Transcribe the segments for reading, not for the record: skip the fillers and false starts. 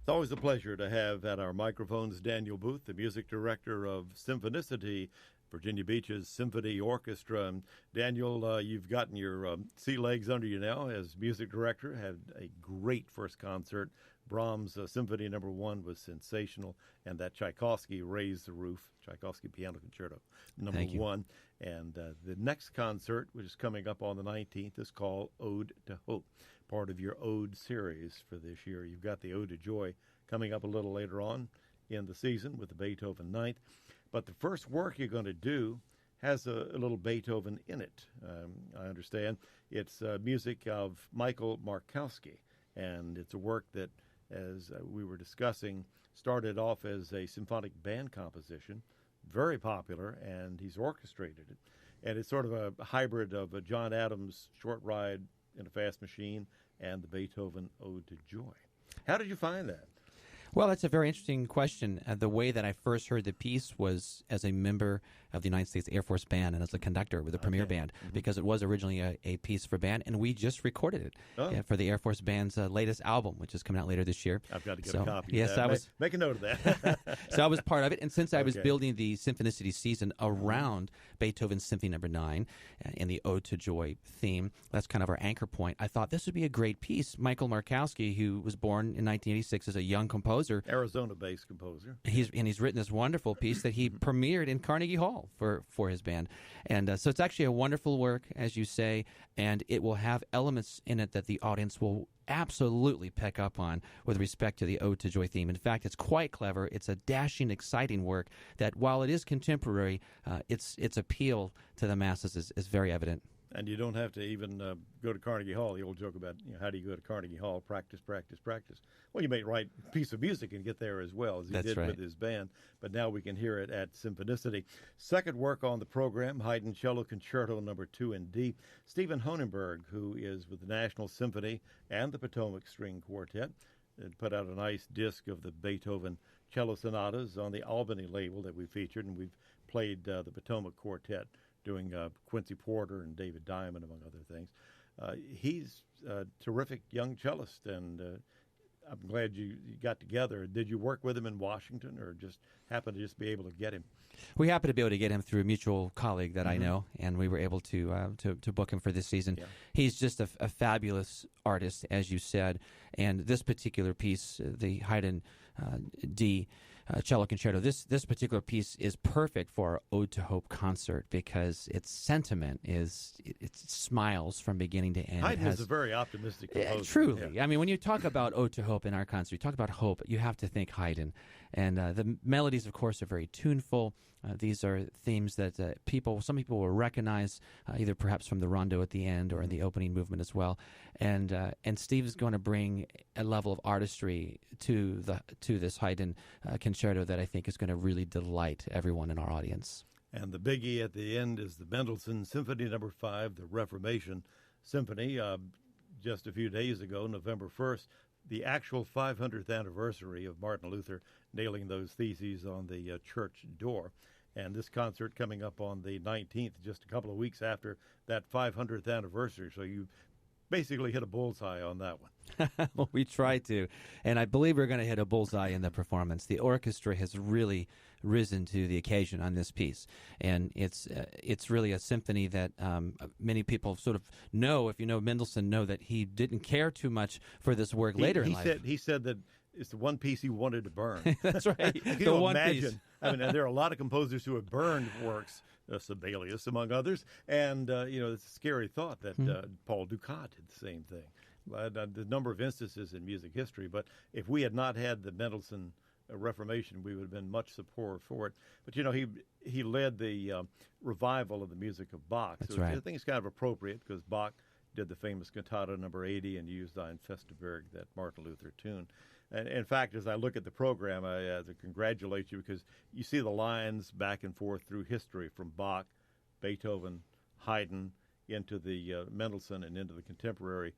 It's always a pleasure to have at our microphones Daniel Boothe, the music director of Symphonicity, Virginia Beach's Symphony Orchestra. And Daniel, you've gotten your sea legs under you now as music director. Had a great first concert. Brahms' Symphony No. 1 was sensational, and that Tchaikovsky Raise the Roof, Tchaikovsky Piano Concerto No. 1. And the next concert, which is coming up on the 19th, is called Ode to Hope, part of your Ode series for this year. You've got the Ode to Joy coming up a little later on in the season with the Beethoven Ninth. But the first work you're going to do has a little Beethoven in it, I understand. It's music of Michael Markowski, and it's a work that, as we were discussing, started off as a symphonic band composition, very popular, and he's orchestrated it. And it's sort of a hybrid of a John Adams' Short Ride in a Fast Machine and the Beethoven Ode to Joy. How did you find that? Well, that's a very interesting question. The way that I first heard the piece was as a member of the United States Air Force Band and as a conductor with the Premier Band, because it was originally a piece for band, and we just recorded it for the Air Force Band's latest album, which is coming out later this year. I've got to get a copy of that. Make a note of that. So I was part of it, and since I was building the Symphonicity season around Beethoven's Symphony No. 9 and the Ode to Joy theme, that's kind of our anchor point, I thought this would be a great piece. Michael Markowski, who was born in 1986 as a young composer, Arizona-based composer. He's written this wonderful piece that he premiered in Carnegie Hall for his band. And so it's actually a wonderful work, as you say, and it will have elements in it that the audience will absolutely pick up on with respect to the Ode to Joy theme. In fact, it's quite clever. It's a dashing, exciting work that, while it is contemporary, its appeal to the masses is very evident. And you don't have to even go to Carnegie Hall. The old joke about, how do you go to Carnegie Hall? Practice, practice, practice. Well, you may write a piece of music and get there as well, as he did with his band. But now we can hear it at Symphonicity. Second work on the program, Haydn Cello Concerto No. 2 in D. Steven Honigberg, who is with the National Symphony and the Potomac String Quartet, put out a nice disc of the Beethoven cello sonatas on the Albany label that we featured, and we've played the Potomac Quartet, doing Quincy Porter and David Diamond, among other things. He's a terrific young cellist, and I'm glad you got together. Did you work with him in Washington, or just happen to just be able to get him? We happened to be able to get him through a mutual colleague that I know, and we were able to book him for this season. Yeah. He's just a fabulous artist, as you said, and this particular piece, the Haydn D Cello Concerto, this particular piece is perfect for our Ode to Hope concert because its sentiment it smiles from beginning to end. Haydn is a very optimistic composer. Truly. Yeah. I mean, when you talk about Ode to Hope in our concert, you talk about hope, you have to think Haydn. And the melodies, of course, are very tuneful. These are themes that some people will recognize, either perhaps from the rondo at the end or in the opening movement as well. And Steve is going to bring a level of artistry to this Haydn concerto that I think is going to really delight everyone in our audience. And the biggie at the end is the Mendelssohn Symphony No. 5, the Reformation Symphony. Just a few days ago, November 1st, the actual 500th anniversary of Martin Luther nailing those theses on the church door. And this concert coming up on the 19th, just a couple of weeks after that 500th anniversary. So you basically hit a bullseye on that one. Well, we tried to, and I believe we're going to hit a bullseye in the performance. The orchestra has really risen to the occasion on this piece, and it's really a symphony that many people sort of know. If you know Mendelssohn, know that he didn't care too much for this work later in life. He said that it's the one piece he wanted to burn. That's right. The one piece. I mean, there are a lot of composers who have burned works, Sibelius among others, and it's a scary thought that Paul Dukat did the same thing. The number of instances in music history, but if we had not had the Mendelssohn Reformation, we would have been much poorer for it. But he led the revival of the music of Bach. That's so right. I think it's kind of appropriate because Bach did the famous Cantata No. 80 and used Ein Festberg, that Martin Luther tune. And in fact, as I look at the program, I have to congratulate you because you see the lines back and forth through history from Bach, Beethoven, Haydn, into the Mendelssohn and into the contemporary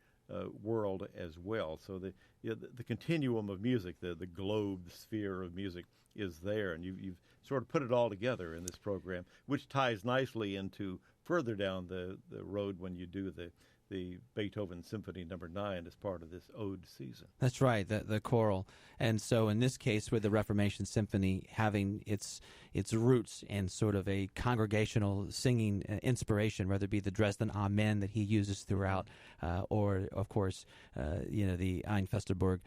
world as well. So the continuum of music, the globe, the sphere of music is there, and you've sort of put it all together in this program, which ties nicely into further down the road when you do the the Beethoven Symphony Number 9 as part of this ode season. That's right, the choral. And so in this case, with the Reformation Symphony having its roots in sort of a congregational singing inspiration, whether it be the Dresden Amen that he uses throughout, or, of course, the Ein Festerburg,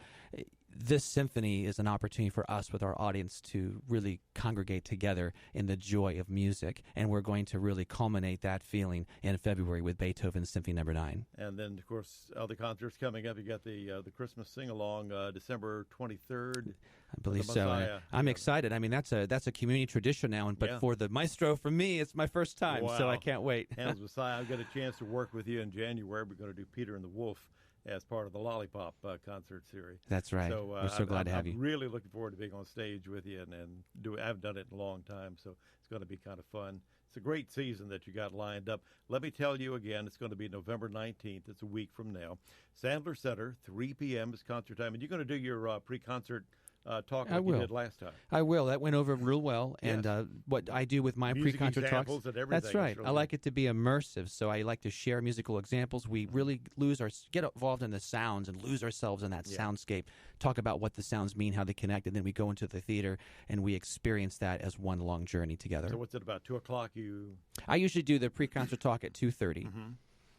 this symphony is an opportunity for us with our audience to really congregate together in the joy of music, and we're going to really culminate that feeling in February with Beethoven's Symphony Number 9. And then, of course, other concerts coming up. You got the Christmas sing-along, December 23rd. I believe so. I'm excited. I mean, that's a community tradition now, but for the maestro, for me, it's my first time, so I can't wait. Handel's Messiah, I've got a chance to work with you in January. We're going to do Peter and the Wolf as part of the Lollipop concert series. That's right. So, we're so glad to have you. I'm really looking forward to being on stage with you, I haven't done it in a long time, so it's going to be kind of fun. It's a great season that you got lined up. Let me tell you again, it's going to be November 19th. It's a week from now. Sandler Center, 3 p.m. is concert time. And you're going to do your pre-concert talk like you did last time. I will. That went over real well. Yes. And what I do with my pre-concert talks, and everything. That's right. I like it to be immersive, so I like to share musical examples. We really get involved in the sounds and lose ourselves in that soundscape, talk about what the sounds mean, how they connect, and then we go into the theater and we experience that as one long journey together. So what's it, about 2 o'clock? I usually do the pre-concert talk at 2:30. Mm-hmm.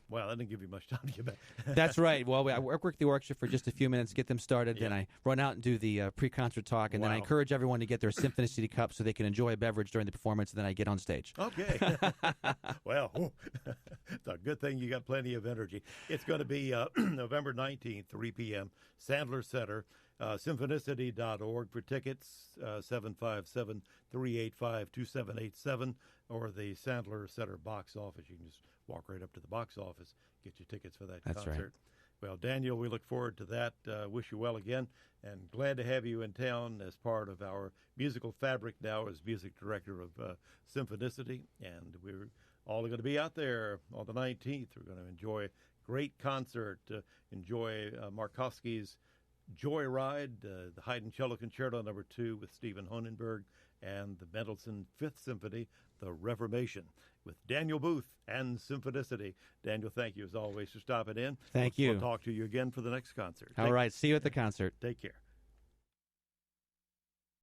Well, that didn't give you much time to get back. That's right. Well, I work the orchestra for just a few minutes, get them started, then I run out and do the pre-concert talk, and then I encourage everyone to get their Symphonicity cup so they can enjoy a beverage during the performance, and then I get on stage. Okay. Well, it's a good thing you got plenty of energy. It's going to be November 19th, 3 p.m., Sandler Center. Symphonicity.org for tickets, 757-385-2787, or the Sandler Center box office. You can just walk right up to the box office, get your tickets for that concert. Right. Well, Daniel, we look forward to that. Wish you well again, and glad to have you in town as part of our musical fabric now as music director of Symphonicity, and we're all going to be out there on the 19th. We're going to enjoy a great concert, enjoy Markowski's Joyride, the Haydn Cello Concerto Number 2 with Steven Honigberg, and the Mendelssohn Fifth Symphony, The Reformation, with Daniel Boothe and Symphonicity. Daniel, thank you as always for stopping in. Thank you. We'll talk to you again for the next concert. All right. See you at the concert. Take care.